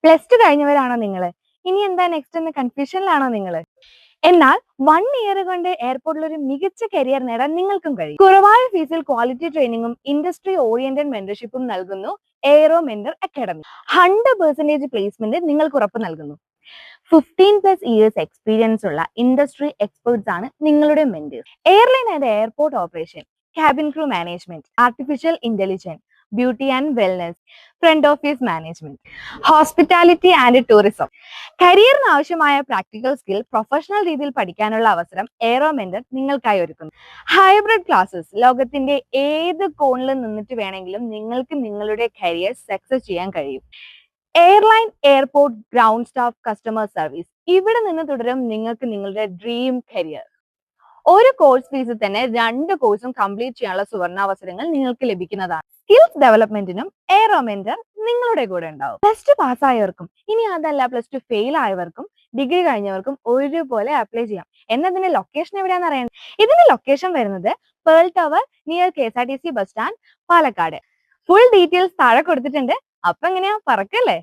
Plus two കഴിഞ്ഞവരാണോ നിങ്ങൾ? ഇനി എന്താ നെക്സ്റ്റ് എന്ന കൺഫ്യൂഷനിലാണോ നിങ്ങൾ? എന്നാൽ 1 ഇയർ കൊണ്ട് എയർപോർട്ടിൽ ഒരു മികച്ച കരിയർ നേടാൻ നിങ്ങൾക്കും കഴിയും. കുറവായ ഫീസിൽ ക്വാളിറ്റി ട്രെയിനിങ്ങും ഇൻഡസ്ട്രി ഓറിയന്റഡ് മെന്റർഷിപ്പും നൽകുന്നു എയ്റോ മെന്റർ അക്കാഡമി. 100% പ്ലേസ്മെന്റ് നിങ്ങൾക്ക് ഉറപ്പ് നൽകുന്നു. 15+ ഇയേഴ്സ് എക്സ്പീരിയൻസ് ഉള്ള ഇൻഡസ്ട്രി എക്സ്പേർട്സ് ആണ് നിങ്ങളുടെ mentors. Airline and airport operation, cabin crew management, artificial intelligence, beauty and wellness, front office management, hospitality and tourism. കരിയറിന് ആവശ്യമായ പ്രാക്ടിക്കൽ സ്കിൽ പ്രൊഫഷണൽ രീതിയിൽ പഠിക്കാനുള്ള അവസരം എയ്റോ മെന്റർ നിങ്ങൾക്കായി ഒരുക്കുന്നു. ഹൈബ്രിഡ് ക്ലാസ്സസ്, ലോകത്തിന്റെ ഏത് കോണിൽ നിന്നിട്ട് വേണമെങ്കിലും നിങ്ങൾക്ക് നിങ്ങളുടെ കരിയർ സക്സസ് ചെയ്യാൻ കഴിയും. Airline, airport, ground staff, customer service, ഇവിടെ നിന്ന് തുടരും നിങ്ങൾക്ക് നിങ്ങളുടെ ഡ്രീം കരിയർ. ഒരു കോഴ്സ് ഫീസിൽ തന്നെ 2 കോഴ്സും കംപ്ലീറ്റ് ചെയ്യാനുള്ള സുവർണാവസരങ്ങൾ നിങ്ങൾക്ക് ലഭിക്കുന്നതാണ്. സ്കിൽസ് ഡെവലപ്മെന്റിനും എയ്റോ മെന്റർ നിങ്ങളുടെ കൂടെ ഉണ്ടാവും. പ്ലസ് ടു പാസ്സായവർക്കും, ഇനി അതല്ല പ്ലസ് ടു ഫെയിൽ ആയവർക്കും, ഡിഗ്രി കഴിഞ്ഞവർക്കും ഒരുപോലെ അപ്ലൈ ചെയ്യാം. എന്നതിന്റെ ലൊക്കേഷൻ എവിടെയാണെന്ന് അറിയണം. ഇതിന്റെ ലൊക്കേഷൻ വരുന്നത് pearl tower near KSRTC bus stand, Palakkad. Full details താഴെ കൊടുത്തിട്ടുണ്ട്. അപ്പൊ എങ്ങനെയാ, പറക്കല്ലേ?